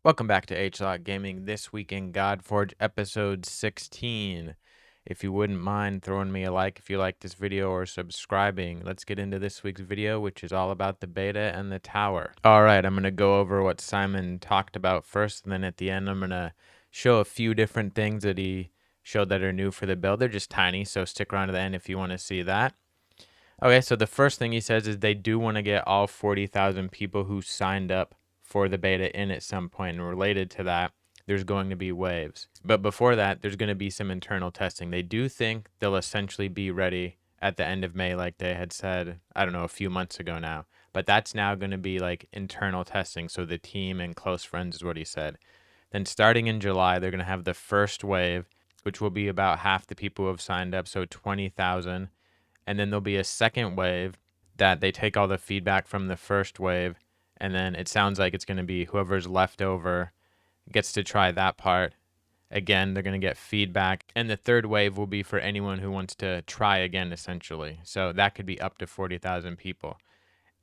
Welcome back to H-Lock Gaming. This week in Godforge episode 16. If you wouldn't mind throwing me a like if you like this video or subscribing, let's get into this week's video, which is all about the beta and the tower. All right, I'm going to go over what Simon talked about first, and then at the end I'm going to show a few different things that he showed that are new for the build. They're just tiny, so stick around to the end if you want to see that. Okay, so the first thing he says is they do want to get all 40,000 people who signed up for the beta in at some point, and related to that, there's going to be waves. But before that, there's going to be some internal testing. They do think they'll essentially be ready at the end of May, like they had said, I don't know, a few months ago now. But that's now going to be like internal testing, so the team and close friends is what he said. Then starting in July, they're going to have the first wave, which will be about half the people who have signed up, so 20,000. And then there'll be a second wave that they take all the feedback from the first wave, and then it sounds like it's going to be whoever's left over gets to try that part. Again, they're going to get feedback, and the third wave will be for anyone who wants to try again, essentially. So that could be up to 40,000 people,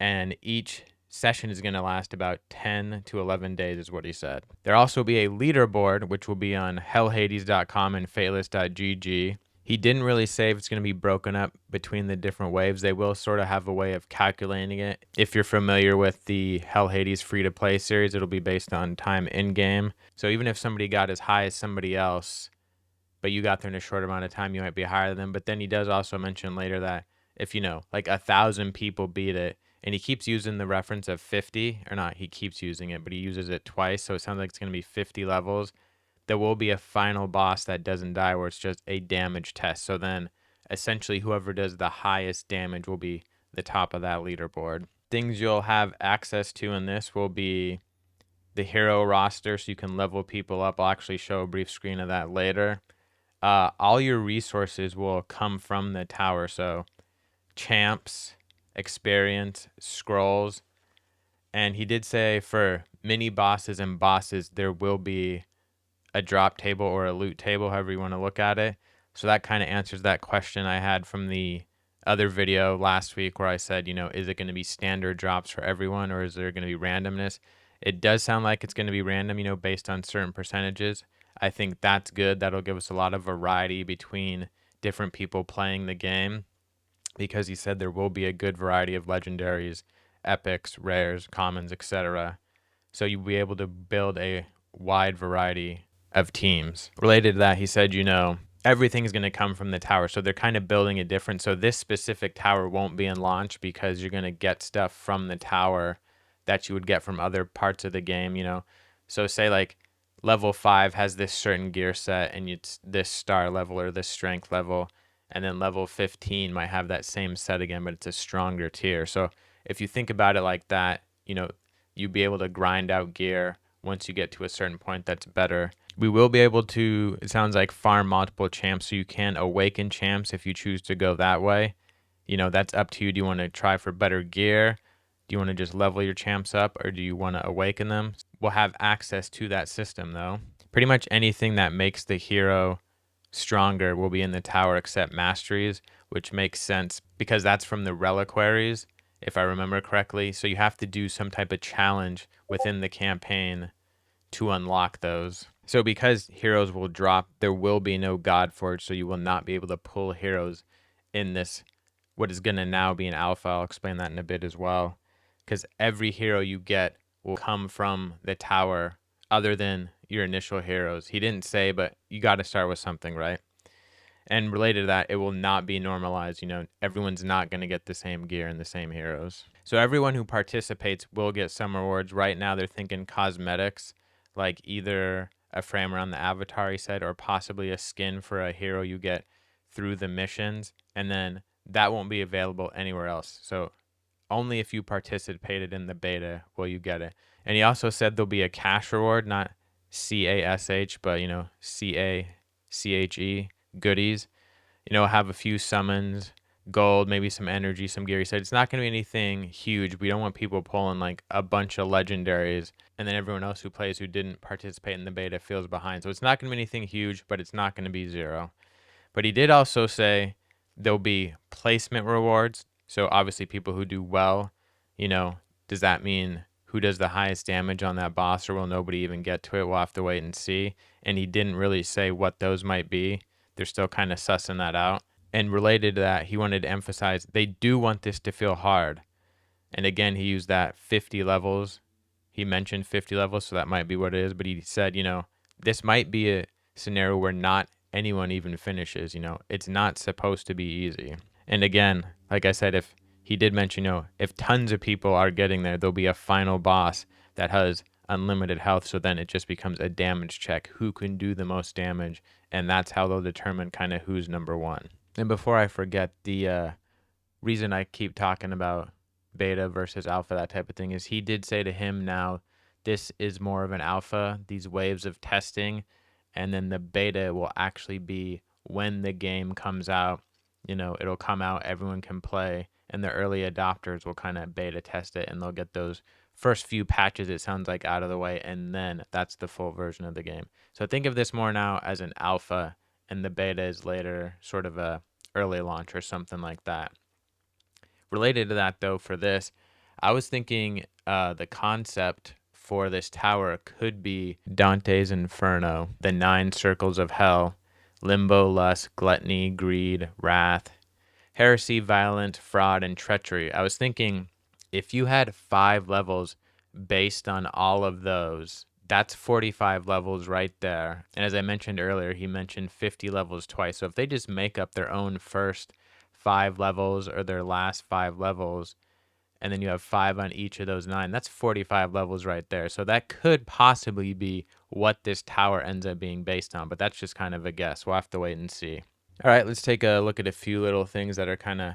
and each session is going to last about 10 to 11 days is what he said. There'll also be a leaderboard, which will be on hellhades.com and fatless.gg. He didn't really say if it's going to be broken up between the different waves. They will sort of have a way of calculating it. If you're familiar with the Hell Hades free-to-play series, it'll be based on time in-game. So even if somebody got as high as somebody else, but you got there in a short amount of time, you might be higher than them. But then he does also mention later that if, like 1,000 people beat it, and he keeps using the reference of 50, or not, he keeps using it, but he uses it twice, so it sounds like it's going to be 50 levels. There will be a final boss that doesn't die where it's just a damage test. So then essentially whoever does the highest damage will be the top of that leaderboard. Things you'll have access to in this will be the hero roster, so you can level people up. I'll actually show a brief screen of that later. All your resources will come from the tower, so champs, experience, scrolls, and he did say for mini bosses and bosses there will be a drop table or a loot table, however you want to look at it. So that kind of answers that question I had from the other video last week where I said, is it going to be standard drops for everyone, or is there going to be randomness? It does sound like it's going to be random, based on certain percentages. I think that's good. That'll give us a lot of variety between different people playing the game, because he said there will be a good variety of legendaries, epics, rares, commons, etc. So you'll be able to build a wide variety of teams. Related to that, he said, everything's going to come from the tower. So they're kind of building it different. So this specific tower won't be in launch because you're going to get stuff from the tower that you would get from other parts of the game, So say like level 5 has this certain gear set and it's this star level or this strength level. And then level 15 might have that same set again, but it's a stronger tier. So if you think about it like that, you'd be able to grind out gear once you get to a certain point that's better. We will be able to, it sounds like, farm multiple champs, so you can awaken champs if you choose to go that way. That's up to you. Do you want to try for better gear? Do you want to just level your champs up, or do you want to awaken them? We'll have access to that system, though. Pretty much anything that makes the hero stronger will be in the tower except masteries, which makes sense because that's from the reliquaries, if I remember correctly. So you have to do some type of challenge within the campaign to unlock those. So because heroes will drop, there will be no Godforge, so you will not be able to pull heroes in this, what is going to now be an alpha. I'll explain that in a bit as well. Because every hero you get will come from the tower other than your initial heroes. He didn't say, but you got to start with something, right? And related to that, it will not be normalized. Everyone's not going to get the same gear and the same heroes. So everyone who participates will get some rewards. Right now, they're thinking cosmetics, like either a frame around the avatar, he said, or possibly a skin for a hero you get through the missions. And then that won't be available anywhere else. So only if you participated in the beta will you get it. And he also said there'll be a cash reward, not CASH, but, CACHE goodies. Have a few summons, gold, maybe some energy, some gear. He said it's not going to be anything huge. We don't want people pulling like a bunch of legendaries and then everyone else who plays who didn't participate in the beta feels behind. So it's not going to be anything huge, but it's not going to be zero. But he did also say there'll be placement rewards. So obviously people who do well, does that mean who does the highest damage on that boss, or will nobody even get to it? We'll have to wait and see. And he didn't really say what those might be. They're still kind of sussing that out. And related to that, he wanted to emphasize they do want this to feel hard. And again, he used that 50 levels. He mentioned 50 levels, so that might be what it is. But he said, this might be a scenario where not anyone even finishes. It's not supposed to be easy. And again, like I said, if he did mention, if tons of people are getting there, there'll be a final boss that has unlimited health. So then it just becomes a damage check. Who can do the most damage? And that's how they'll determine kind of who's number one. And before I forget, the reason I keep talking about beta versus alpha, that type of thing, is he did say to him, now this is more of an alpha, these waves of testing, and then the beta will actually be when the game comes out. It'll come out, everyone can play, and the early adopters will kind of beta test it, and they'll get those first few patches, it sounds like, out of the way, and then that's the full version of the game. So think of this more now as an alpha, and the beta is later, sort of a early launch or something like that. Related to that, though, for this, I was thinking the concept for this tower could be Dante's Inferno, the 9 circles of hell: limbo, lust, gluttony, greed, wrath, heresy, violence, fraud, and treachery. I was thinking if you had 5 levels based on all of those, that's 45 levels right there. And as I mentioned earlier, he mentioned 50 levels twice. So if they just make up their own first 5 levels or their last 5 levels, and then you have 5 on each of those 9, that's 45 levels right there. So that could possibly be what this tower ends up being based on, but that's just kind of a guess. We'll have to wait and see. All right, let's take a look at a few little things that are kind of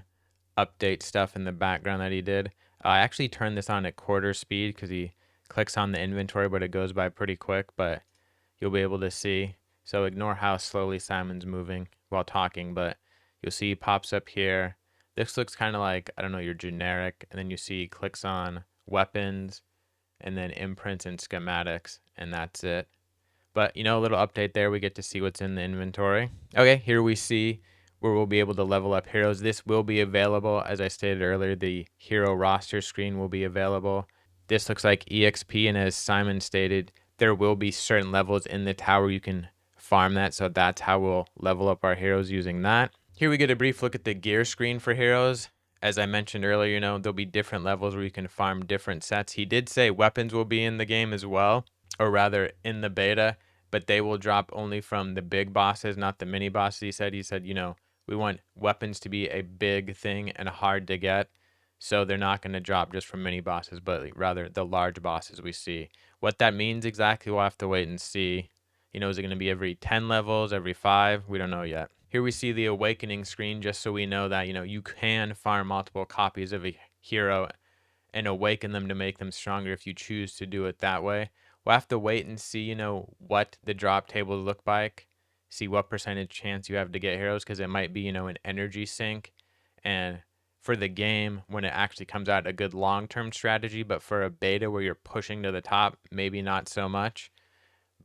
update stuff in the background that he did. I actually turned this on at quarter speed because he clicks on the inventory, but it goes by pretty quick, but you'll be able to see. So ignore how slowly Simon's moving while talking, but you'll see he pops up here. This looks kind of like, I don't know, your generic, and then you see he clicks on weapons and then imprints and schematics, and that's it. But, a little update there. We get to see what's in the inventory. Okay, here we see where we'll be able to level up heroes. This will be available. As I stated earlier, the hero roster screen will be available. This looks like EXP, and as Simon stated, there will be certain levels in the tower you can farm that, so that's how we'll level up our heroes using that. Here we get a brief look at the gear screen for heroes. As I mentioned earlier, there'll be different levels where you can farm different sets. He did say weapons will be in the game as well, or rather in the beta, but they will drop only from the big bosses, not the mini bosses. He said, we want weapons to be a big thing and hard to get, so they're not going to drop just from mini bosses, but rather the large bosses we see. What that means exactly, we'll have to wait and see. Is it going to be every 10 levels, every 5? We don't know yet. Here we see the awakening screen, just so we know that, you can farm multiple copies of a hero and awaken them to make them stronger if you choose to do it that way. We'll have to wait and see, what the drop tables look like, see what percentage chance you have to get heroes, because it might be, an energy sink. And for the game, when it actually comes out, a good long-term strategy, but for a beta where you're pushing to the top, maybe not so much.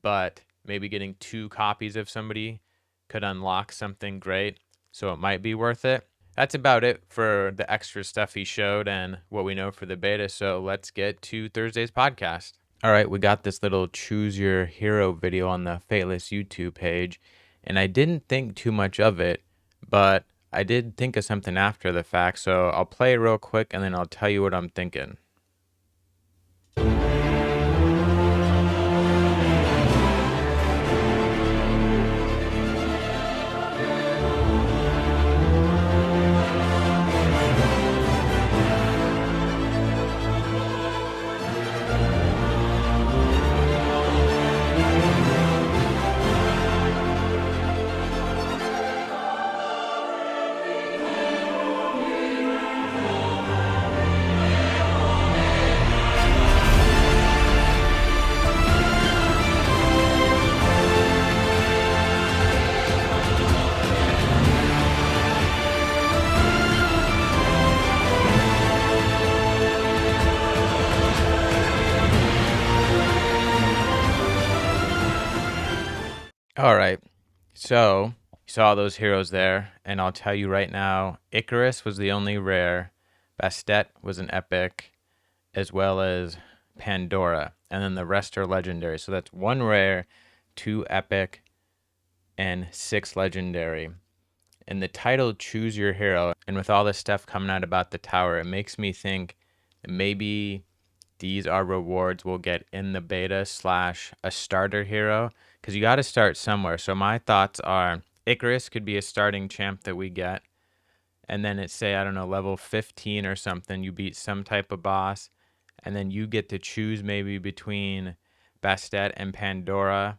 But maybe getting 2 copies of somebody could unlock something great, so it might be worth it. That's about it for the extra stuff he showed and what we know for the beta, so let's get to Thursday's podcast. All right, we got this little choose your hero video on the Fatless YouTube page, and I didn't think too much of it, but I did think of something after the fact, so I'll play it real quick and then I'll tell you what I'm thinking. All right, so you saw those heroes there, and I'll tell you right now, Icarus was the only rare, Bastet was an epic, as well as Pandora, and then the rest are legendary. So that's 1 rare, 2 epic, and 6 legendary. And the title Choose Your Hero, and with all this stuff coming out about the tower, it makes me think maybe these are rewards we'll get in the beta slash a starter hero, because you got to start somewhere. So my thoughts are Icarus could be a starting champ that we get, and then it's, say, I don't know, level 15 or something, you beat some type of boss, and then you get to choose maybe between Bastet and Pandora.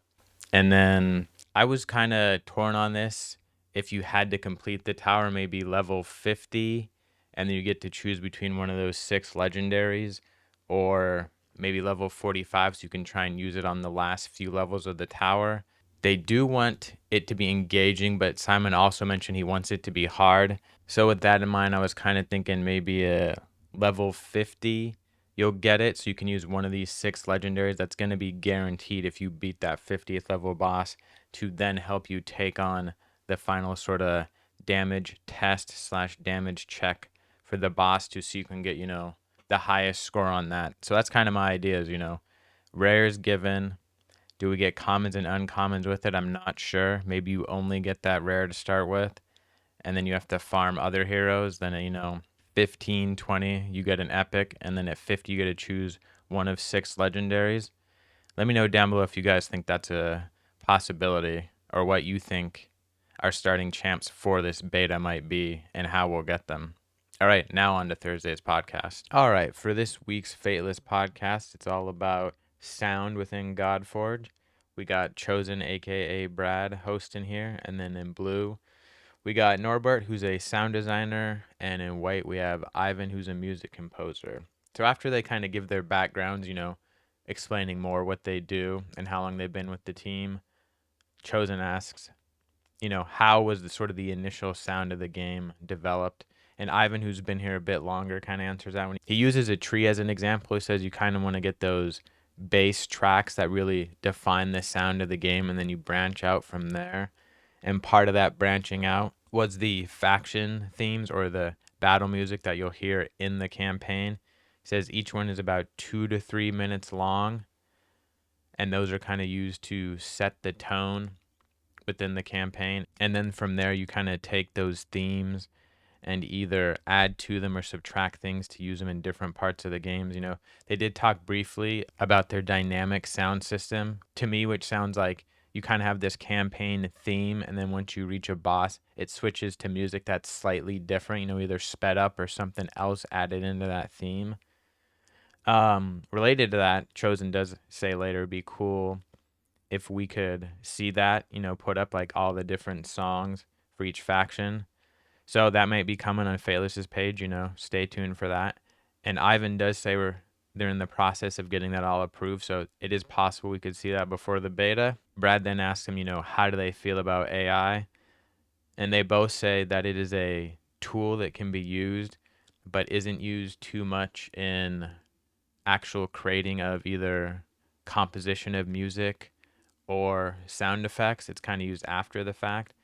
And then I was kind of torn on this. If you had to complete the tower, maybe level 50, and then you get to choose between one of those 6 legendaries, or maybe level 45, so you can try and use it on the last few levels of the tower. They do want it to be engaging, but Simon also mentioned he wants it to be hard. So with that in mind, I was kind of thinking maybe a level 50, you'll get it, so you can use one of these 6 legendaries. That's going to be guaranteed if you beat that 50th level boss, to then help you take on the final sort of damage test slash damage check for the boss, to see you can get, the highest score on that. So that's kind of my ideas, rares given. Do we get commons and uncommons with it? I'm not sure. Maybe you only get that rare to start with, and then you have to farm other heroes. Then, 15, 20, you get an epic, and then at 50, you get to choose one of 6 legendaries. Let me know down below if you guys think that's a possibility, or what you think our starting champs for this beta might be, and how we'll get them. All right, now on to Thursday's podcast. All right, for this week's Fatless podcast, it's all about sound within Godforge. We got Chosen, aka Brad, hosting here, and then in blue, we got Norbert, who's a sound designer, and in white, we have Ivan, who's a music composer. So after they kind of give their backgrounds, explaining more what they do and how long they've been with the team, Chosen asks, how was the sort of the initial sound of the game developed? And Ivan, who's been here a bit longer, kind of answers that. When he uses a tree as an example, he says you kind of want to get those bass tracks that really define the sound of the game, and then you branch out from there. And part of that branching out was the faction themes, or the battle music that you'll hear in the campaign. He says each one is about 2 to 3 minutes long, and those are kind of used to set the tone within the campaign. And then from there, you kind of take those themes and either add to them or subtract things to use them in different parts of the games. They did talk briefly about their dynamic sound system, to me, which sounds like you kind of have this campaign theme, and then once you reach a boss, it switches to music that's slightly different, either sped up or something else added into that theme. Related to that, Chosen does say later it'd be cool if we could see that, put up like all the different songs for each faction. So that might be coming on Fatless's page, stay tuned for that. And Ivan does say they're in the process of getting that all approved, so it is possible we could see that before the beta. Brad then asks him, how do they feel about AI? And they both say that it is a tool that can be used, but isn't used too much in actual creating of either composition of music or sound effects. It's kind of used after the fact.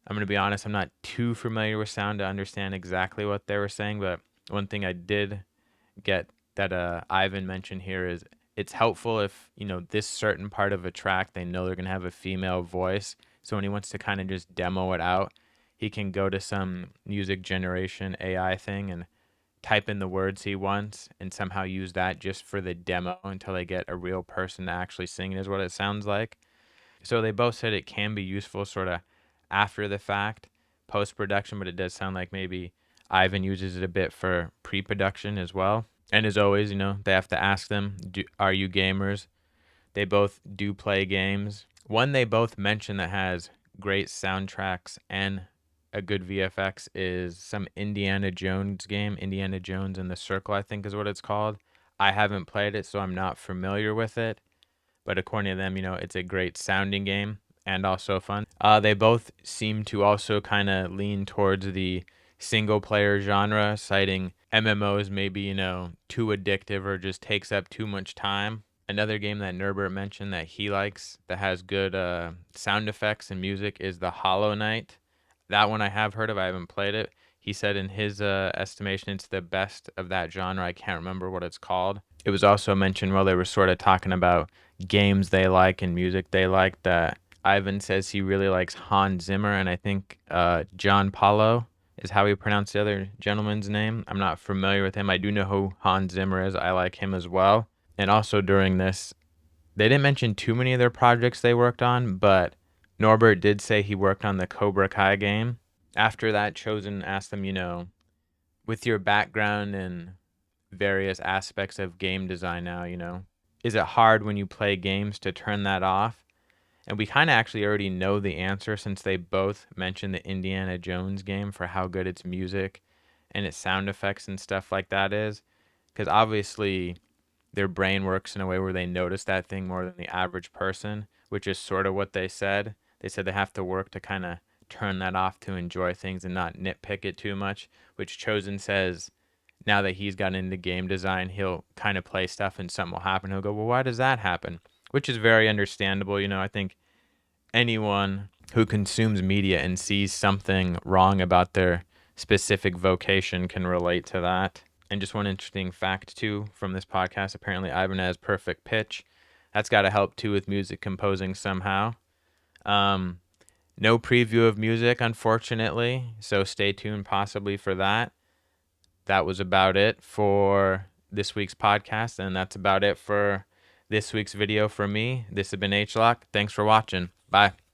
I'm going to be honest, I'm not too familiar with sound to understand exactly what they were saying, but one thing I did get that Ivan mentioned here is it's helpful if, this certain part of a track, they know they're going to have a female voice. So when he wants to kind of just demo it out, he can go to some music generation AI thing and type in the words he wants and somehow use that just for the demo until they get a real person to actually sing it, is what it sounds like. So they both said it can be useful sort of after the fact, post-production, but it does sound like maybe Ivan uses it a bit for pre-production as well. And as always, they have to ask them, are you gamers? They both do play games. One they both mention that has great soundtracks and a good VFX is some Indiana Jones game, Indiana Jones and the Circle, I think is what it's called. I haven't played it, so I'm not familiar with it. But according to them, it's a great sounding game and also fun. They both seem to also kind of lean towards the single player genre, citing MMOs maybe, too addictive or just takes up too much time. Another game that Norbert mentioned that he likes that has good sound effects and music is the Hollow Knight. That one I have heard of. I haven't played it. He said in his estimation it's the best of that genre. I can't remember what it's called. It was also mentioned while they were sort of talking about games they like and music they like that Ivan says he really likes Hans Zimmer, and I think John Paulo is how he pronounced the other gentleman's name. I'm not familiar with him. I do know who Hans Zimmer is. I like him as well. And also during this, they didn't mention too many of their projects they worked on, but Norbert did say he worked on the Cobra Kai game. After that, Chosen asked them, with your background in various aspects of game design now, is it hard when you play games to turn that off? And we kind of actually already know the answer since they both mentioned the Indiana Jones game for how good its music and its sound effects and stuff like that is. Because obviously, their brain works in a way where they notice that thing more than the average person, which is sort of what they said. They said they have to work to kind of turn that off to enjoy things and not nitpick it too much, which Chosen says now that he's got into game design, he'll kind of play stuff and something will happen. He'll go, well, why does that happen? Which is very understandable. I think anyone who consumes media and sees something wrong about their specific vocation can relate to that. And just one interesting fact, too, from this podcast apparently, Ivan has perfect pitch. That's got to help, too, with music composing somehow. Um, no preview of music, unfortunately, so stay tuned possibly for that. That was about it for this week's podcast, and that's about it for this week's video for me. This has been H-Lock. Thanks for watching. Bye.